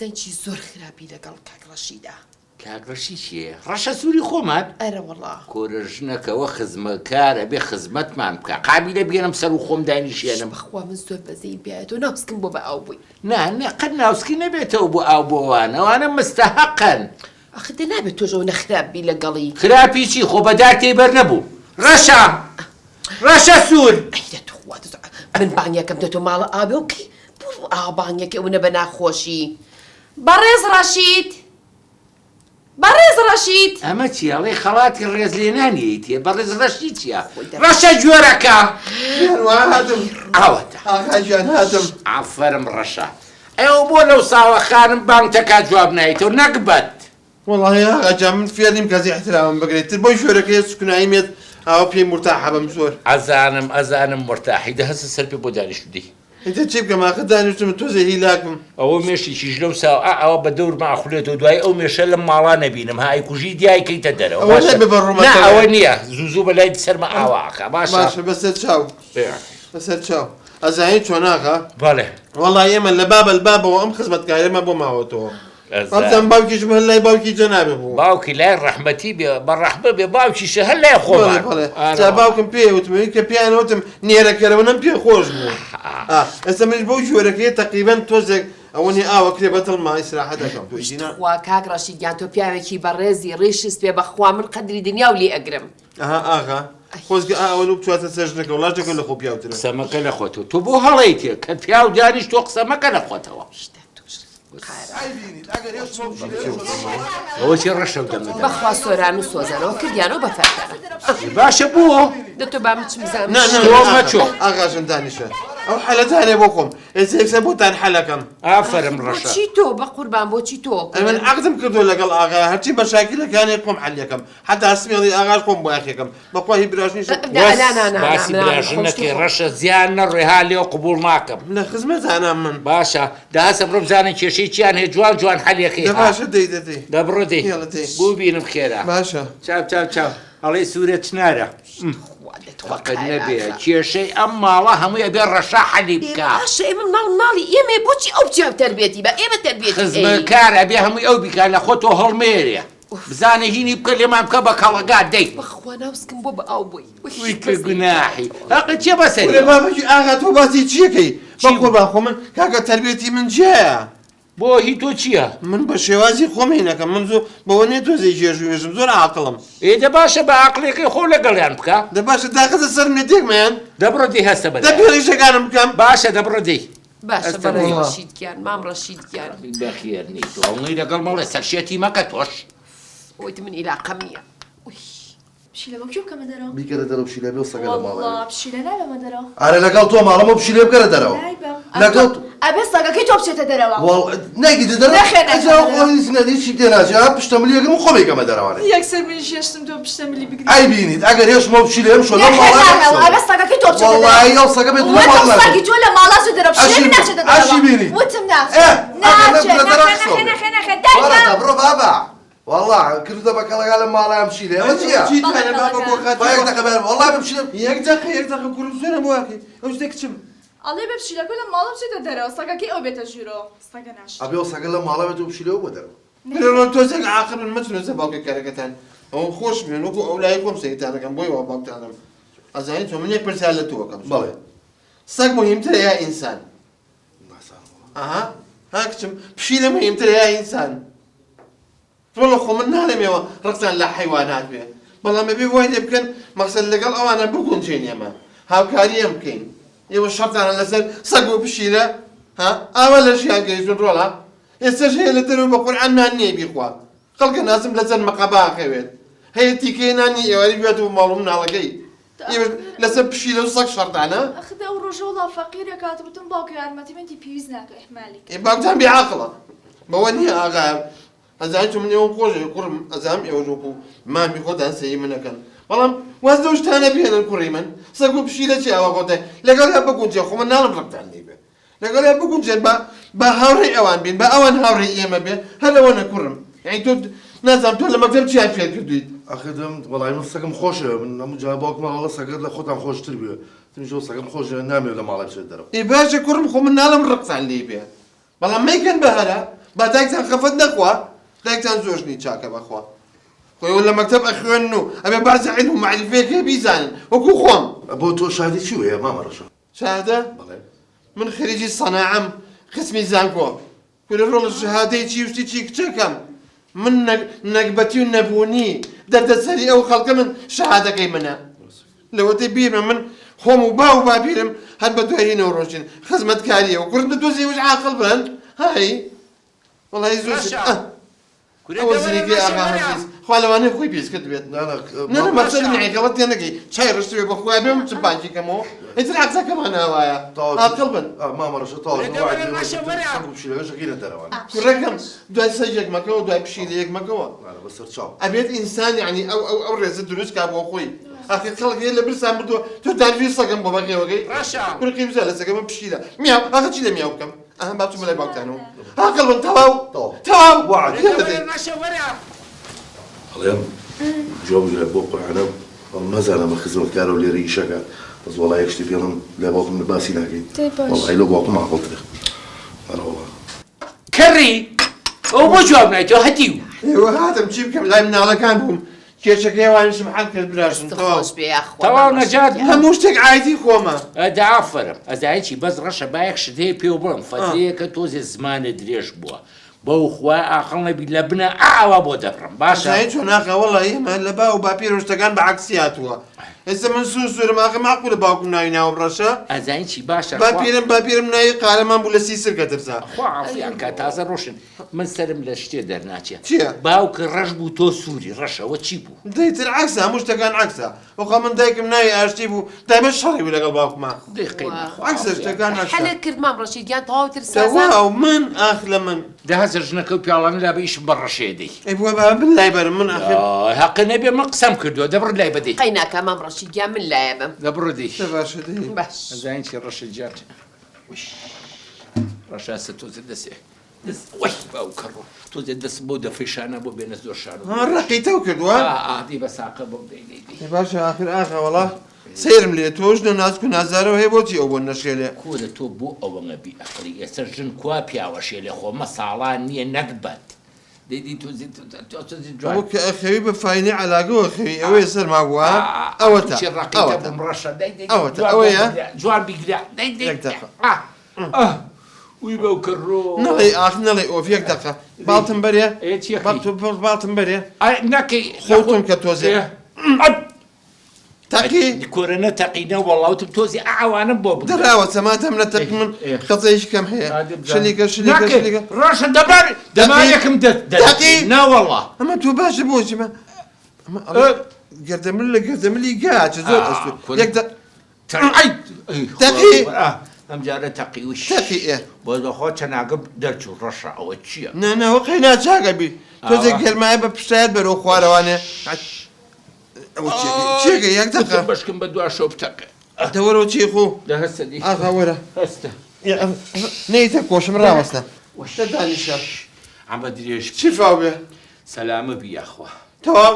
سەنگی زۆر خراپی لەگەڵ کاک ڕەشیدا. کاک ڕەشید چییە؟ ڕەشە سووری خۆمان؟ ئەرە وەڵا کۆرەژنەکەوە خزمەتکارە بێ خزمەتمان بکە قابلە بێنم سەر و خۆم دانیشێنم. بەخوا من زۆر بەزەی بیایەتەوە ناوسکم بۆ بە ئاو بووی. نه قەت ناوسکی نەبێتەوە بۆ ئاو بۆوان ئەوانە مستەحەقن. ئەخە دە نابێت تۆژەوە نەخراپبی لەگەڵی. خراپی چی خۆ بەدار تێبەر نەبوو. ڕەشە سوور ئەیدە توخوا من بانگەکەم دێتۆ ماڵە ئاوێ و کەی بۆ ئاو بانگەکە ئەوە بە ناخۆشی. بەڕێز ڕەشید بەڕێز ڕەشید ئەمە چیاڵێ خەڵاتی ڕێز لێنانیەی تێ بەڕێز ڕەشید چییە؟ ڕەشە جوێرەکە ئاوەتە ئاخاجان هاتم ئافەرم ڕەشە ئێوە بۆ لەو ساوەخانم بانگتەکە جواب نایتەوە نەکبەت. والله ئاغاجان من فێرنیم کەسی احترامم بگرێت بۆی شوێرەکەی سکونایمێت ئەوە پێی مرتاحە بەم زۆر. ئەزانم مرتاحی دەهەستە سەر پێ بۆ دانیشتودی. ئینجا چی بکەم ئاخە دانیشتم تۆزە هیلاکم. ئەوە مێشتێکیش لەو ساوە ئەوە بە دەور ماخولێتەوە دوای ئەو مێشە لەم ماڵا نەبینم های کوژی دیایکەیتە دەرەوە. ئەوە نەبێ بە ڕوومەتەوە. نا ئەوە نییە زوو بەلای سەرمە ئاواکە باشە بەسەر چاو بەسەر چاو ئەزانی چۆن ئاغا؟ بەڵێ والله ئێمە لە بابە بابەوە ئەم خزمەتکارێمە بۆ ماوەتەوە. ئەم باوکیشم هەر لای باوکی جەنابێ بوو. باوکی لای ڕەحمەتی بێ بە ڕەحمە بێ باوکیشە هەر لای خۆمان. جا باوکم پێوتم کە پیانەوتم نێرەکەرەوە نەم پێ خۆش بوو. ئێستا منش بەو جۆرەکەی تەقریبەن تۆزێک ئەوەنی ئاوە کرێ بەتەڵما ئیسراحەت دەکەم. وا کاک ڕەشیدیان تۆ پیاوێکی بەڕێزی ڕێشست پێ بەخوا من قەدری دنیا و لێ ئەگرم. ئاغا خۆزگە ئەوە بچواتە سەرژنەکە وڵاتەکە لە خۆ پیاوترە. قسەمەکە لە خۆتەوە تۆ بۆ هەڵەیتێ کە پیا و دانیش تۆ قسەمەکە لە خۆتەوە. ئەوە چی ڕەشە دەمەدا بەخوا سۆران و سۆزانەوە کردیانەوە بەفەرکەرە. باشە بووە دەتۆ با بچم زانم. مەچۆ ئاغاژم دانیشە ئەو حەلەتانێ بۆ خۆم ئێستا بۆتان حەلەکەم. ئافەرم ڕەشە بۆچی تۆ بە قوربان بۆچی تۆ؟ من عەقدم کردو لەگەڵ ئاغا هەرچی بەشاکیلەکانی خۆم حەلیەکەم حتا ئەسمێڵی ئاغاش خۆم بۆ یاخێکم بەخوا هی براش نیشە. باسی براژنەکەی ڕەشە زیان نەڕێها لێو قبول ناکەم. لە خزمەتانە من باشە داهەسە بڕۆ بزانن کێشەی چیان هەیە جوان جوان حەلیەکەی باشە دەی دەبڕۆ دەی بوو بینم خێرا باشە چاو هەڵێ سوورە چنارە وەقت نەبێ کێشەی ئەم ماڵە هەمووی ئەبێ ڕەشا حەلی بکە. باشە ئێمە ماڵی ئێمە بۆچی ئەو بچێ تەربێتی بە ئێمە تەربێتی خزمەتکار ئەبێ هەمووی ئەو بیکە لە خۆ تۆ هەڵمێرێ بزانە هینی بکە لێمان بکە بە کەڵەگات دەی. بەخوا ناوسکم بۆ بە ئاو بووی وی کە گوناحی هەقت چێ بەسەری بابەکی ئاغا تۆ باسی چیەکەی بەقوربان خۆ من کاکە تەربێتی من جێە. بۆ هی تۆ چییە؟ من بە شێوازی خۆم هینەکەم من زۆر بەوە نێ تۆزەی ژێژوێژم زۆر عاقڵم. ئێدە باشە بە عەقڵێکی خۆ لەگەڵیان بکە. دە باشە داخەتە سەر مێتێکمەیان دەبڕۆ دەی هەستە بەدە دە پێڵیشەکانم بکەم. باشە دەبڕۆ دەی. باشە بەڕێز ڕەشیدگیان مام ڕەشیدگیان بەخێر نیت تۆ هەمووی لەگەڵ مەڵێ سەرشێتی مەکە تۆش. ئەویت من ئیلاقەم نییە. پشیلە بەو کێ بکەمە دەرەوە؟ بیکەرە دەرەوە پشیلە بێ و سەگە لە ماڵە. وەڵڵا پشیلە نابەمە دەرەوە. ئارە لەگەڵ تۆ ماڵەمە پشیلە بکەرە دەرەوە. لەگەڵ ئەبێ سەگەکەی تۆ بچێتە دەرەوە. نەگیدە دەرەوە نەدی چی تێناچێ پشتەمەلیەکەم خۆ بیکەمە دەرەوە. یەکسەر منیش هێشتم تۆ پشتەمەلی بگری. ئەی بینیت ئەگەر هێشتمە پشیلەم شۆ لە ماڵە ئەبێ سەگەکەی تۆ بچێتە دەرەوە. وەڵڵی ئەو سەگە بێت لە ماڵە. سەگی تۆ لە ماڵە چێتە دەرەوە پشیلە ناچێتە دەرەوە. ئەشی بینی. وتم ناچێت. بڕۆ بابا. والله کردە بە کەڵەکە لە ماڵە ئەم پشیلە ئەوە چییە؟ چیتانە بابە بۆ با یەک دەقە بەرم وەڵڵی بپشیلم. یەک دەقە کوڕم زۆرە بۆواکەی ئەو شتێک چم. ئەڵێ بە پشیلەکە لە ماڵە بچێتە دەرەوە سەگەکەی ئەو بێتە ژوورۆ سەگە ناش. ئەبێ و سەگە لە ماڵە بێت و پشیلەوە بۆ دەرەوە. برۆ تۆزێک عاقڵن مەچنە باوکە کارەکەتان ئەو خۆش بێن وەکو ئەو لای خۆم سەیتانەکەم بۆی وا باوکتانم. ئەزانیت تۆ من یەک پرسیار لە تۆکەم. بەڵێ. سەگ مهمترە یا ئینسان؟ ئەها ها کچم پشیلە مهمترە یا ئینسان؟ والله خۆ من ناڵێمەوە ڕقتان لە حیوانات بێ بەڵام ئەبێ وای لێ بکەن مەقسەد لەگەڵ ئەوانە بگونجێن ئێمە هاوکاریەم بکەین ئێوە شەڕتانە لەسەر سەگ و پشیلە ها ئاوا لە ژیان گەیشتون ڕۆڵە ئێستاش هەیە لە دەرەوە بە قورئان نان نییە بیخوا خەڵکە ناسم لەسەر مەقەبا ئەخەوێت هەیە تیکەی نانی ئێواری بێت و ماڵ و مناڵەکەی ئێوە لەسەر پشیلە و سەگ شەڕتانە ئەخدا ئەو ڕۆژە وڵا فەقیرە کاتبتم باوکە یارمەتیمەندی پێویست ناکە ئەحمالی باوکتان بێعاقڵە بەوە نییە ئاغا ئەزانیت من ئێوە خۆشی کوڕم ئەزام ئێوە وەکو مامی خۆتان سەیی منەکەن بەڵام واز لەو شتانە بێنن کوڕی من سەگ و پشیلە چی ئەوە خۆتە لەگەڵ یا بگونجێ خۆ من ناڵم ڕقتان لێ بێ لەگەڵ یا بگونجێن بە هاوڕێی ئەوان بین بە ئەوان هاوڕێی ئێمە بێ هەر ئەوەنە کوڕم یعنی تۆ نازانم تۆ لە مەکتەب چیان فێر کردویت ئەخە دەم وەڵای من سەگم خۆشە من هەموو جا باوکم هەڵە سەگەت لە خۆتان خۆشتر بێ تمیش سەگەم خۆش نامێت لە ماڵە بچێت دەرەوە ئێ باشە کوڕم خۆ من ناڵم ڕقتان لێ بێ بەڵام مەیکەن بە هەرە با دایکتان خەفەت نەخوا دایکتان زۆر نی چاکە بەخوا خۆی لە مەکتەب ئەخوێن و ئەبێ بازە عیلم و معریفەیەک هەیە بیزانن وەکو خۆم بۆ تۆ شادی چی وەیە مامە ڕەشە شادە بەڵێ من خەریجی سەناعەم قسمی زانکۆ لە ڕۆڵ شهادەی چی وشتی چی کچەکەم من نەکبەتی و نەبوونی دەردەسەری ئەو خەڵکە من شەهادەکەی منە لەوەتەی بیرمە من خۆم و با و باپیرم هەر بە دوایینەوە ڕۆژین خزمەتکاریە و کورد دۆزیەوەش عاقڵ بن هاي وڵی زۆر ئەوە زریگەی ئاغا هەرگیز خوا لەوانەیە خۆی پێست کرد بێت نە مەقسەد نعیقەڵەت تێ نەکەی چای ڕشتوێ بە خۆی بێم چ بانکی کەمەوە ئیتر عەکسەکەمان هەوایە عاقڵ بن مامە ڕەشە تاوەشەکەی لە دەرەوەن کوڕەکەم دوای سەجێک مەکەوە دوای پشیلەیەک مەکەوە بەسەر چاو ئەبێت ئینسان یعنی ئەو ڕێزە دروست کا بۆ خۆی ئاخر خەڵک هەیە لە برسان بردووە تۆ داروی سەگەم بۆ بەغێوەکەی کوڕەکەی بزە لە سەگەمە پشیلە میاو ئاخر چی لە میاو بکەم ئەهم بابچوو لای باوکتانەوە عاقڵ بن تەواو هەڵێم جواب بگرە بۆ قورعانە ئەڵ نەزانم خزمەتکارە و لێرە ئیشەکە بەس وەڵای یەکشتی پێڵم لای باوکم لە باسی ناکەین وەڵای لە باوکم عاقڵترە هەرەوە کەڕی ئەو بۆ جواب نایتەوە هەتیو ئێوە هاتم چی بکەم لای مناڵەکان بووم کێشەکەی وانشم حەل کرد براشم خۆش بێ یاخوا تەواو نەجات هەموو شتێک ئایەتی خۆمە ئەدافرم ئەزایکی بەس ڕەشە باەک شتەیە پێ بڵم فەتەیەکە تۆزێ زمانە درێژ بووە بەو خوا ئاخڵ نەبی لە بنە ئاوا بۆ دەبڕم باشە چۆ ناقە وەڵی ئێمە لە با و باپی ڕۆشتەکان بە عەکسی هاتووە ئێستا من سوورم ئاخە ماقوو لە باوکم ناوی ناوم ڕەشە ئەزایکی باشە باپیرم ناوی قارەمان بوو لە سیسر کە ترسا خواعافیان کە تازە ڕۆشن من سرم لە شتێ دەرناچێت چییە؟ باوکە ڕەش بوو تۆ سووری ڕەشەوە چی بوو؟ دەیتر عەکسە هەموو شتەکان عەکسە وەخوا من دایکم ناوی ئاشتی بوو دایمە شەڕی بوو لەگەڵ باوکما عەکسە شتەکان حەلە کرد مام ڕەشید یان تەواوتر سازە تەواو من ئاخ لە من دەهەزە ژنەکە و پیاڵانە لا بەیشم بە ڕەشێدەی ئەی بووە با بن لای بەرم من ئاخر حەقە نەبێ من قسەم کردووە دەبڕ لای بەدەی قەی ناکە مام ڕەشید یان من لایە بم دەبڕدەی باشە دەی باش ئەزایکی ڕەشە جات ڕەشاسە تۆزە دەسێ وەی باو کەڕۆ تۆزێ دەست بۆ دەفەیشانە بۆ بێنە زۆر شار ڕقی تەو کردووە ئادی بە ساقە بۆ دەیدەی باشە ئاخر ئاخە وەڵا سیرم لێ تۆش لە نازک و نازارەوە هەیە بۆچی ئەو بۆ نەشێلێ کۆرە تۆ بۆ ئەوەنە بی ئەقلی ئێستا ژن کوا پیاوەشێ لێ خۆمە ساڵان نییە نەکبەت دەیدی تۆزی ئەو کە ئەخەوی بە فاینی عەلاگەوە خەوی ئەوەیە سەرما بووە ئەوەتە ئەوەتە ئەوەیە جوان بیگرا وی بەو کڕۆ نەڵێ ئاخ نەڵێ ئۆفیەک دەقە باڵتم بەرێ باڵتم بەرێ نەکەی خەوتم کە تۆزێ تاقی کۆرەنە تەقینە وەڵاوتم تۆزی ئاوانم بۆ دەراوە سەماتەم لە تەق من قەزەیش کەم هەیە شلیکە شلیکە ڕۆشن دەمارێکم دەقی ناوەڵا ئەمە تۆ باشە بۆچی مە گەردەمل لە گەردەملی گاچ زۆر ئەستو یەک تەقی ئەم جارە تەقی وش تەقی ئێ بۆ دەخۆ چەناگەم دەرچوو ڕەشە ئەوە چییە؟ نەوە قەی ناچاکە بی تۆزێک گەرمایە بە پشتایەت بەرەو خوارەوانێ چێگە یەک دەقە بەشکم بە دوا شۆ بتەکە دەوەرەوە چی خۆ دەهەستەدی ئاغا وەرە هەستە نەیتە کۆشم ڕاوەستە وەشتە دانیشە ئەمە درێژ چی فاو بێ سەلامە بیاخوا تەواو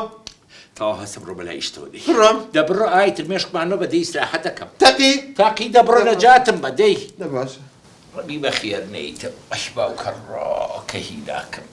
تەوا هەسم ڕۆ بەلای ئیشتۆدەی بڕۆم دەبڕۆ ئایتر مێشکمانەوە بەدەی ئیسراحەت دەکەم تاقی دەبڕۆ نەجاتم بەدەی باشە ڕەبی بەخێر نەیتە ئەش باو کەڕۆ کە هیلاکەم